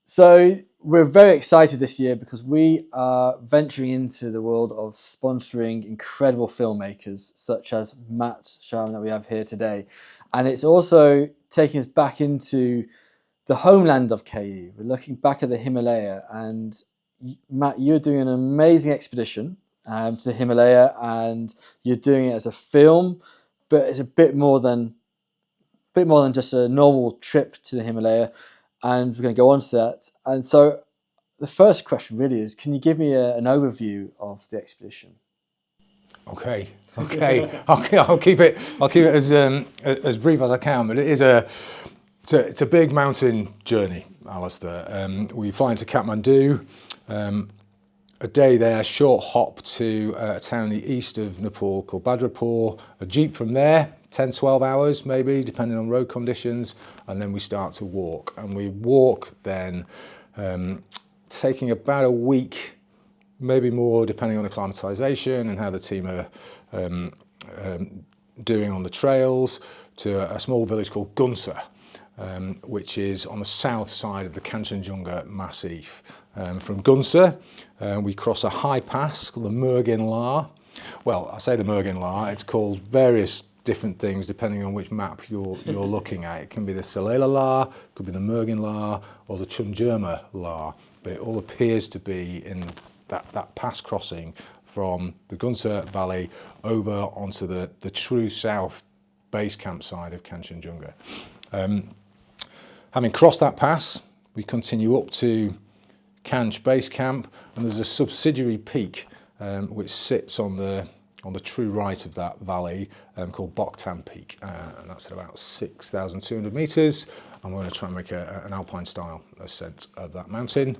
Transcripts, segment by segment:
So we're very excited this year because we are venturing into the world of sponsoring incredible filmmakers such as Matt Sharman that we have here today. And it's also taking us back into the homeland of KU. We're looking back at the Himalaya, and Matt, you're doing an amazing expedition to the Himalaya, and you're doing it as a film, but it's a bit more than just a normal trip to the Himalaya, and we're going to go on to that. And so the first question really is, can you give me an overview of the expedition? Okay. I'll keep it as brief as I can. But it's a big mountain journey, Alistair. We fly into Kathmandu. A day there, short hop to a town in the east of Nepal called Badrapur. A jeep from there, 10, 12 hours maybe, depending on road conditions. And then we start to walk. And we walk then, taking about a week, maybe more, depending on acclimatization and how the team are doing on the trails, to a small village called Gunsa, which is on the south side of the Kanchenjunga Massif. From Gunsa, we cross a high pass called the Mergin La. Well, I say the Mergin La, it's called various different things depending on which map you're looking at. It can be the Salela La, could be the Mergin La, or the Chunjerma La, but it all appears to be in that pass crossing from the Gunsa Valley over onto the true south base camp side of Kanchenjunga. Having crossed that pass, we continue up to Kanch base camp, and there's a subsidiary peak which sits on the true right of that valley called Boktan Peak, and that's at about 6,200 meters. And we're going to try and make an alpine style ascent of that mountain.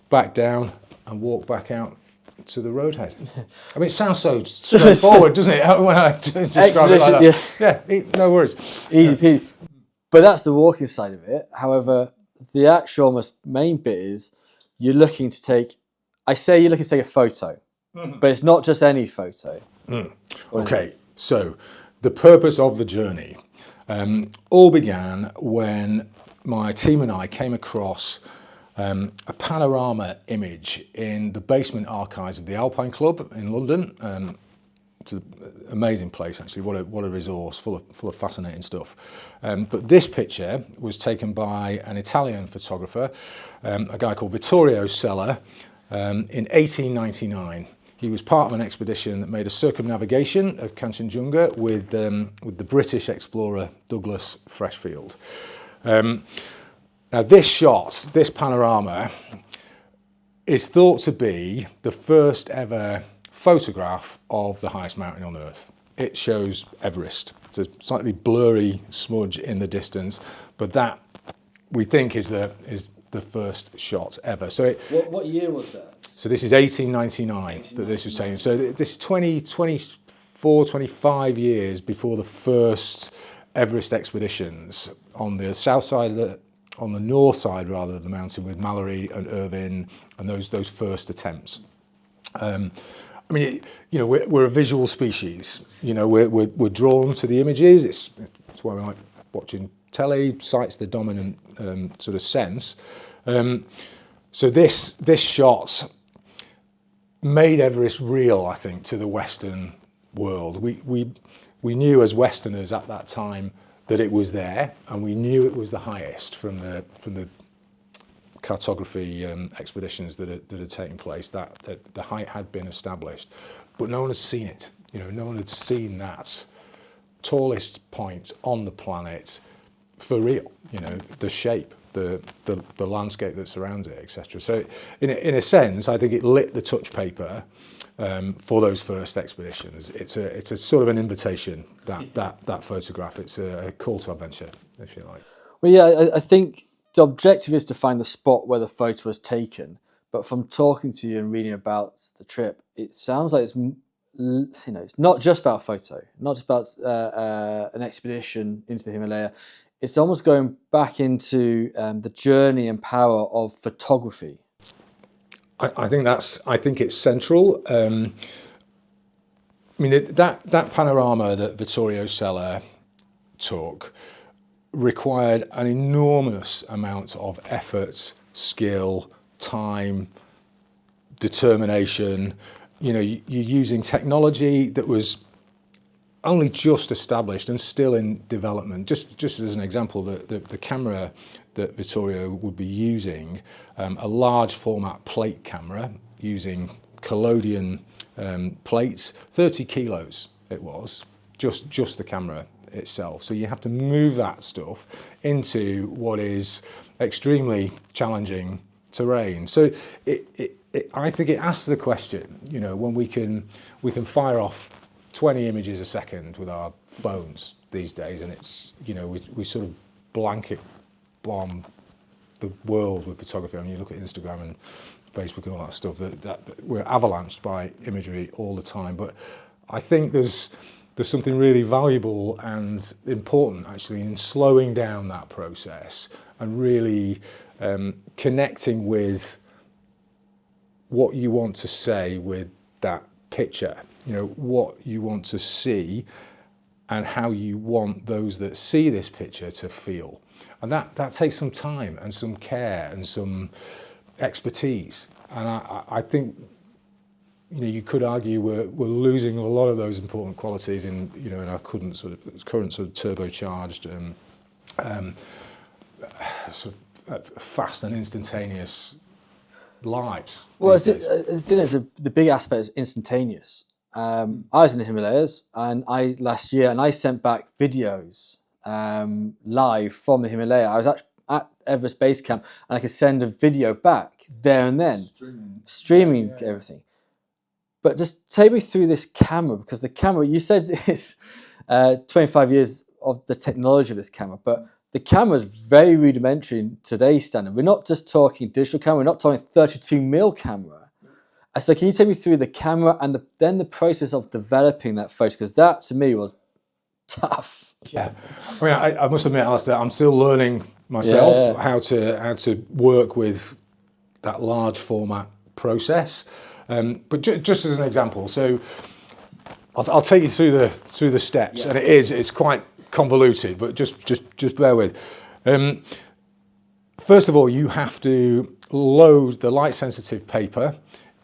Back down and walk back out to the roadhead. I mean, it sounds so straightforward, doesn't it? When I describe it like that. Yeah, no worries. Easy peasy. But that's the walking side of it. However, the actual almost main bit is you're looking to take a photo, but it's not just any photo. Okay, so the purpose of the journey all began when my team and I came across a panorama image in the basement archives of the Alpine Club in London. It's an amazing place, actually. What a resource, full of fascinating stuff. But this picture was taken by an Italian photographer, a guy called Vittorio Sella, in 1899. He was part of an expedition that made a circumnavigation of Kanchenjunga with the British explorer Douglas Freshfield. Now this panorama, is thought to be the first ever photograph of the highest mountain on Earth. It shows Everest. It's a slightly blurry smudge in the distance, but that we think is the first shot ever. So what year was that? So this is 1899 that this was taken. So this is 24, 25 years before the first Everest expeditions on the south side on the north side rather of the mountain, with Mallory and Irvine and those first attempts. I mean, we're a visual species. We're drawn to the images. It's why we like watching telly. Sight's the dominant sort of sense. So this shot made Everest real, I think, to the Western world. We knew as Westerners at that time that it was there, and we knew it was the highest from the cartography expeditions that had taken place, that the height had been established, but no one had seen it. No one had seen that tallest point on the planet for real. The shape, the landscape that surrounds it, etc. So in a sense, I think it lit the touch paper for those first expeditions. It's a sort of an invitation, that photograph. It's a call to adventure, if you like. Well, yeah, I think the objective is to find the spot where the photo was taken. But from talking to you and reading about the trip, it sounds like it's not just about a photo, not just about an expedition into the Himalaya. It's almost going back into the journey and power of photography. I think it's central. I mean, that panorama that Vittorio Sella took required an enormous amount of effort, skill, time, determination. You know, you're using technology that was only just established and still in development. Just as an example, the camera that Vittorio would be using, a large format plate camera using collodion plates, 30 kilos it was, just the camera itself. So you have to move that stuff into what is extremely challenging terrain. So I think it asks the question, you know, when we can fire off 20 images a second with our phones these days, and it's, you know, we sort of blanket bomb the world with photography. I mean, you look at Instagram and Facebook and all that stuff, that we're avalanched by imagery all the time. But I think there's something really valuable and important actually in slowing down that process and really connecting with what you want to say with that picture, you know, what you want to see and how you want those that see this picture to feel. And that takes some time and some care and some expertise. And I think, you know, you could argue we're losing a lot of those important qualities in, you know, in our current sort of turbocharged sort of fast and instantaneous lives. Well, I think that's the big aspect is instantaneous. I was in the Himalayas last year, and I sent back videos live from the Himalaya. I was at Everest Base Camp, and I could send a video back there and then, streaming everything. But just take me through this camera, because the camera, you said it's 25 years of the technology of this camera, but the camera is very rudimentary in today's standard. We're not just talking digital camera, we're not talking 32mm camera. So can you take me through the camera and then the process of developing that photo? Because that to me was tough. Yeah, I mean, I must admit, Alistair, I'm still learning myself how to work with that large format process. But just as an example, so I'll take you through the steps, and it's quite convoluted, but just bear with. First of all, you have to load the light sensitive paper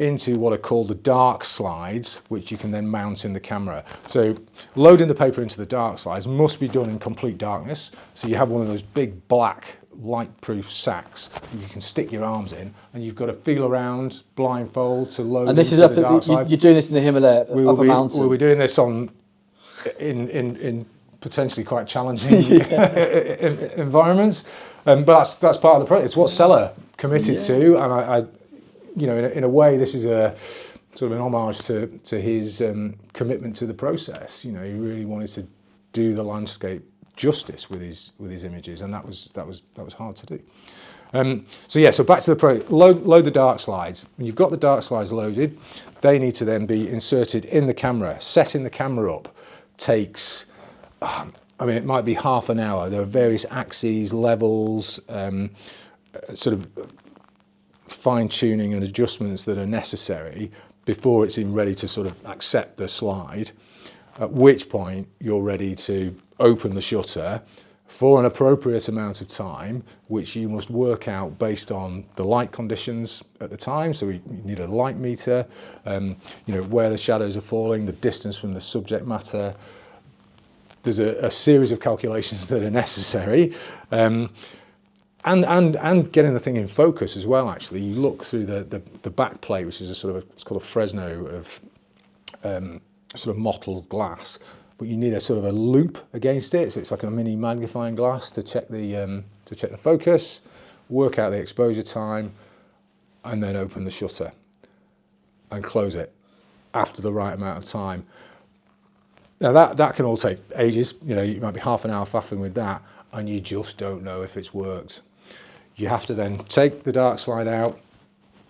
into what are called the dark slides, which you can then mount in the camera. So loading the paper into the dark slides must be done in complete darkness. So you have one of those big black light-proof sacks you can stick your arms in, and you've got to feel around blindfold to load. And this is up. You're doing this in the Himalaya, up a mountain. We'll be doing this in potentially quite challenging environments, but that's part of the project. It's what Sella committed to, and I you know, in a way, this is a sort of an homage to his commitment to the process. You know, he really wanted to do the landscape justice with his images, and that was hard to do. So back to the load the dark slides. When you've got the dark slides loaded, they need to then be inserted in the camera. Setting the camera up takes, I mean, it might be half an hour. There are various axes, levels, sort of fine-tuning and adjustments that are necessary before it's even ready to sort of accept the slide, at which point you're ready to open the shutter for an appropriate amount of time, which you must work out based on the light conditions at the time. So we need a light meter, you know, where the shadows are falling, the distance from the subject matter. There's a series of calculations that are necessary. And getting the thing in focus as well. Actually, you look through the back plate, which is it's called a Fresno of sort of mottled glass, but you need a sort of a loop against it, so it's like a mini magnifying glass to check the focus, work out the exposure time, and then open the shutter and close it after the right amount of time. Now that can all take ages. You know, you might be half an hour faffing with that, and you just don't know if it's worked. You have to then take the dark slide out,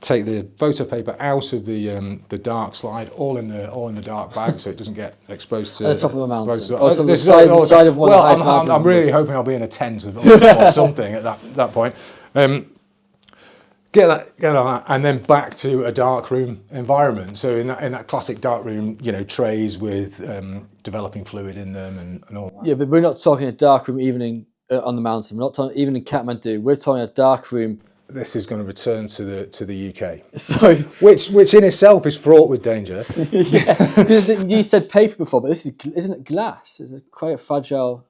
take the photo paper out of the dark slide, all in the dark bag, so it doesn't get exposed to at the top of a mountain. To, the side of one of the highest mountains. I'm really hoping I'll be in a tent or something at that point. Get on that, and then back to a dark room environment. So in that classic dark room, you know, trays with developing fluid in them and all that. Yeah, but we're not talking a dark room even on the mountain. We're not talking even in Kathmandu. We're talking a dark room. This is going to return to the UK, So, which in itself is fraught with danger. you said paper before, but isn't it glass? It's quite a fragile.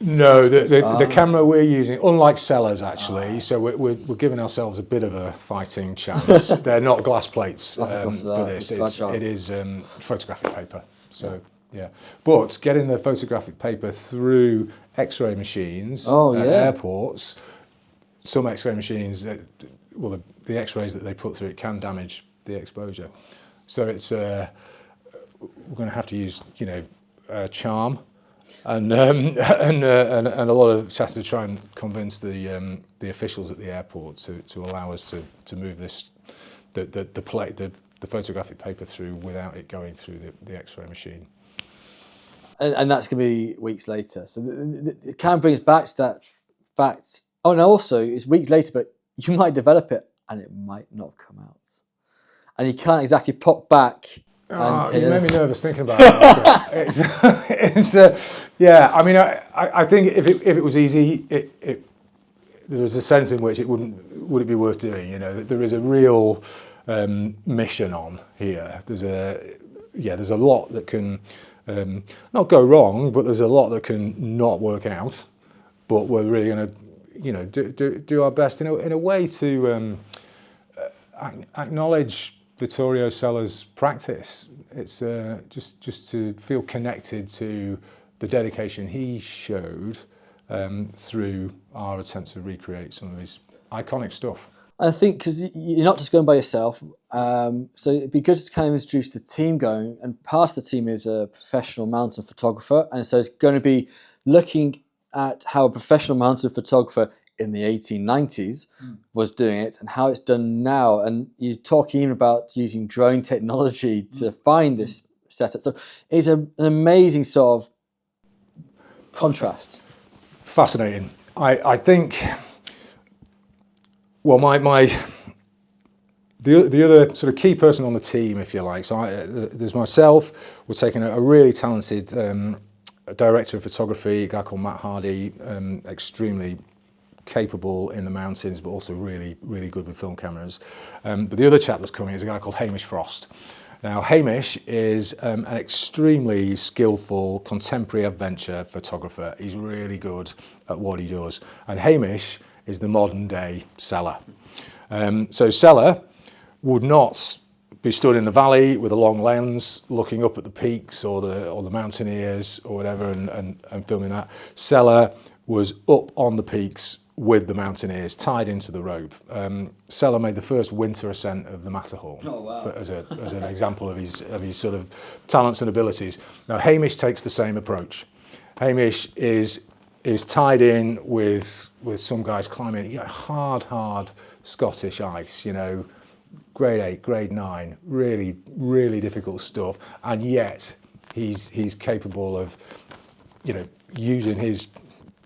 No, the camera we're using, unlike Sellers actually, so we're giving ourselves a bit of a fighting chance. They're not glass plates for this. It is photographic paper. So yeah, but getting the photographic paper through X-ray machines at airports, some X-ray machines, the X-rays that they put through it can damage the exposure. So it's we're going to have to use charm. And a lot of chat to try and convince the officials at the airport to allow us to move the photographic paper through without it going through the X-ray machine. And that's going to be weeks later. So it kind of brings back to that fact. Oh, and also it's weeks later, but you might develop it and it might not come out, and you can't exactly pop back. You made me nervous thinking about it. Yeah. I mean, I think if it was easy, there was a sense in which would it be worth doing? There is a real mission on here. There's a lot that can not go wrong, but there's a lot that can not work out. But we're really going to do our best in a way to acknowledge Vittorio Sella's practice. It's just to feel connected to the dedication he showed through our attempt to recreate some of his iconic stuff. I think because you're not just going by yourself, so it'd be good to kind of introduce the team going, and part of the team is a professional mountain photographer, and so it's going to be looking at how a professional mountain photographer in the 1890s was doing it and how it's done now. And you talk even about using drone technology to find this setup. So it's an amazing sort of contrast. Fascinating. I think, well, the other sort of key person on the team, if you like, so there's myself. We're taking a really talented director of photography, a guy called Matt Hardy, extremely capable in the mountains, but also really, really good with film cameras. But the other chap that's coming is a guy called Hamish Frost. Now, Hamish is an extremely skillful contemporary adventure photographer. He's really good at what he does. And Hamish is the modern day Sella. So Sella would not be stood in the valley with a long lens looking up at the peaks or the mountaineers or whatever and filming that. Sella was up on the peaks with the mountaineers, tied into the rope. Sella made the first winter ascent of the Matterhorn as an example of his sort of talents and abilities. Now Hamish takes the same approach. Hamish is tied in with some guys climbing hard Scottish ice, grade 8, grade 9, really, really difficult stuff, and yet he's capable of using his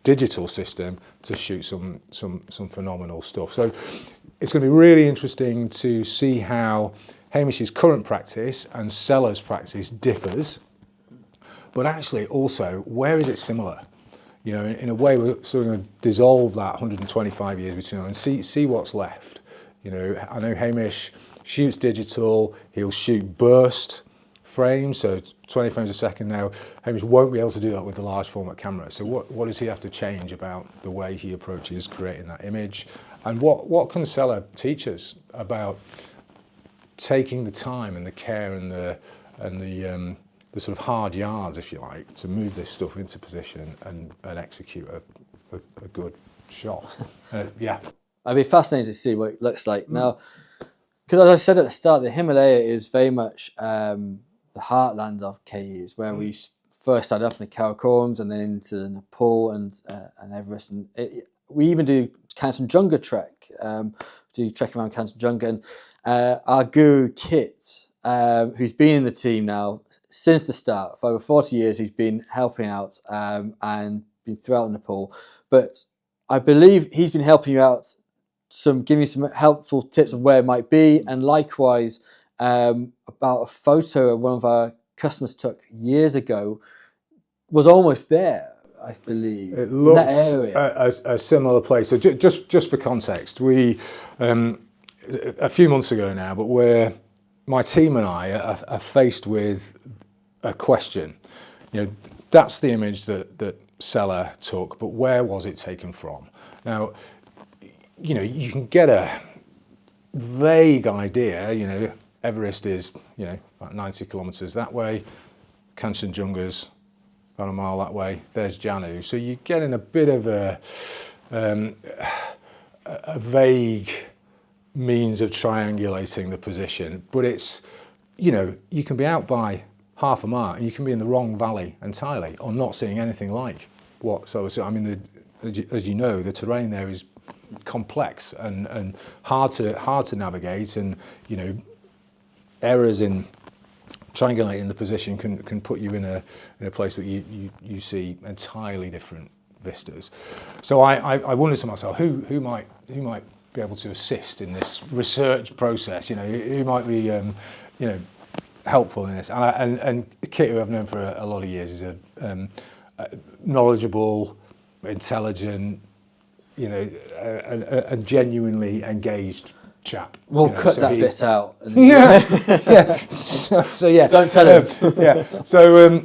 digital system to shoot some phenomenal stuff. So it's going to be really interesting to see how Hamish's current practice and Sella's practice differs, but actually also where is it similar? In a way we're sort of going to dissolve that 125 years between them and see what's left. I know Hamish shoots digital, he'll shoot burst frames, so 20 frames a second. Now Hamish won't be able to do that with the large format camera. So what does he have to change about the way he approaches creating that image? And what can Sella teach us about taking the time and the care and the sort of hard yards, if you like, to move this stuff into position and execute a good shot? Yeah. I'd be fascinated to see what it looks like now, because as I said at the start, the Himalaya is very much the heartland of KEs, where we first started up in the Karakorums and then into Nepal and Everest, and we even do Kanchenjunga trek, do trek around Kanchenjunga, and our guru Kit, who's been in the team now since the start for over 40 years, he's been helping out and been throughout Nepal, but I believe he's been helping you out, giving you some helpful tips of where it might be, and likewise about a photo one of our customers took years ago was almost there. I believe. It In that looks area. a similar place. So just for context, we a few months ago now, but where my team and I are faced with a question. You know, that's the image that Seller took, but where was it taken from? Now, you know, you can get a vague idea. You know, Everest is, you know, about 90 kilometres that way. Kanchenjunga's about a mile that way. There's Janu. So you're getting a bit of a vague means of triangulating the position, but it's, you know, you can be out by half a mile and you can be in the wrong valley entirely or not seeing anything like what. So I mean, as you know, the terrain there is complex and hard to navigate, and you know, errors in triangulating the position can put you in a place where you see entirely different vistas. So I wondered to myself, who might be able to assist in this research process? You know, who might be you know, helpful in this? And Kit, who I've known for a lot of years, is a knowledgeable, intelligent, you know, a genuinely engaged chap. We'll you know, cut so that he, bit out. And yeah. So yeah. Don't tell him. Yeah. So,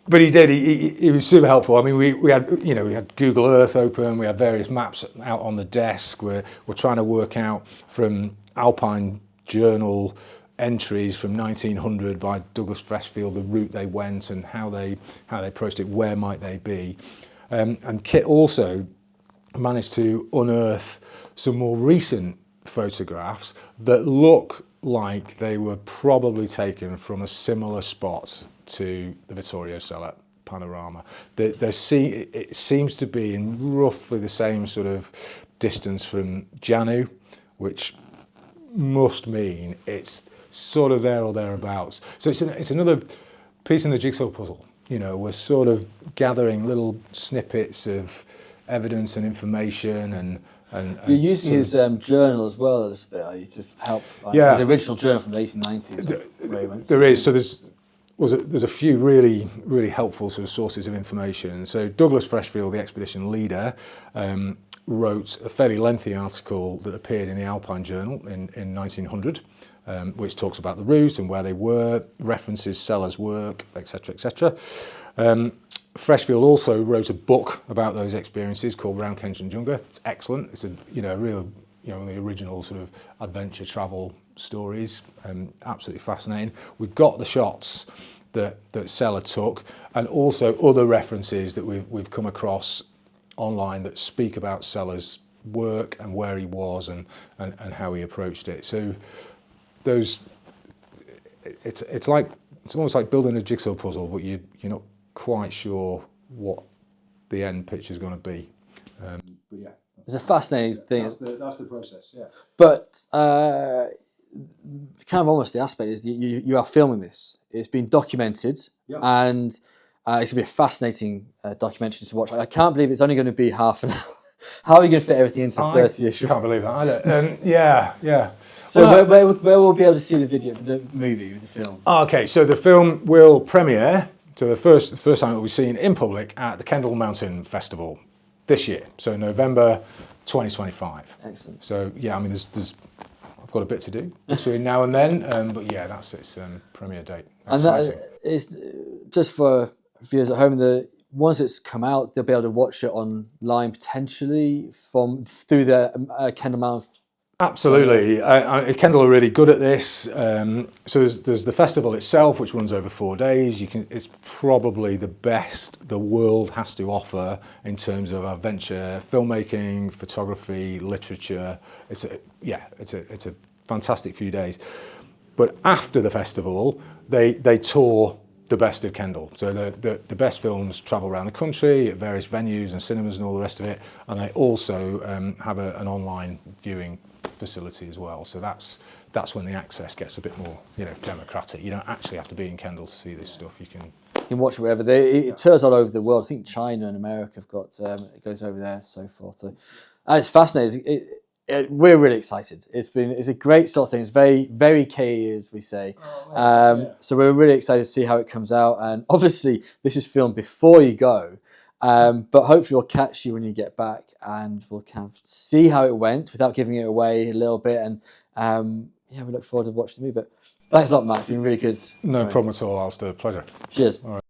but he did. He was super helpful. I mean, we had, you know, we had Google Earth open. We had various maps out on the desk. We're trying to work out from Alpine Journal entries from 1900 by Douglas Freshfield the route they went and how they approached it. Where might they be? And Kit also managed to unearth some more recent photographs that look like they were probably taken from a similar spot to the Vittorio Sella panorama. It seems to be in roughly the same sort of distance from Janu, which must mean it's sort of there or thereabouts. So it's another piece in the jigsaw puzzle. You know, we're sort of gathering little snippets of evidence and information, and you're using his journal as well a little bit, are you, to help find his original journal from the 1890s. There is. So there's a few really helpful sort of sources of information. So Douglas Freshfield, the expedition leader, wrote a fairly lengthy article that appeared in the Alpine Journal in 1900, which talks about the route and where they were, references Seller's work, etc., etc. Freshfield also wrote a book about those experiences called Round Kanchenjunga. It's excellent. It's a real, one of the original sort of adventure travel stories. Absolutely fascinating. We've got the shots that Seller took, and also other references that we've come across online that speak about Seller's work and where he was and how he approached it. So those, it's almost like building a jigsaw puzzle, but you're not quite sure what the end picture is going to be. But yeah, it's a fascinating thing. That's the process. Yeah. But kind of almost the aspect is you are filming this. It's been documented, and it's going to be a fascinating documentary to watch. I can't believe it's only going to be half an hour. How are you going to fit everything into 30-ish? I can't believe that either. Yeah. So where will we be able to see the movie, the film? Okay, so the film will premiere. So the first time it will be seen in public at the Kendall Mountain Festival this year. So November 2025. Excellent. So yeah, I mean, I've got a bit to do between now and then, but yeah, that's its premiere date. And that is just for viewers at home. Once it's come out, they'll be able to watch it online potentially through the Kendall Mountain. Absolutely. Kendall are really good at this. So there's the festival itself, which runs over 4 days. It's probably the best the world has to offer in terms of adventure filmmaking, photography, literature. It's a fantastic few days. But after the festival, they tour the best of Kendall. So the best films travel around the country at various venues and cinemas and all the rest of it. And they also have an online viewing facility as well. So that's when the access gets a bit more, democratic. You don't actually have to be in Kendall to see this stuff. You can watch it wherever. It tours all over the world. I think China and America have got it goes over there, so forth. So it's fascinating. We're really excited. It's a great sort of thing. It's very, very key, as we say. So we're really excited to see how it comes out. And obviously, this is filmed before you go. But hopefully we'll catch you when you get back, and we'll kind of see how it went without giving it away a little bit. And yeah, we look forward to watching the movie. But thanks a lot, Matt. It's been really good. No problem at all, Alistair. Pleasure. Cheers. All right.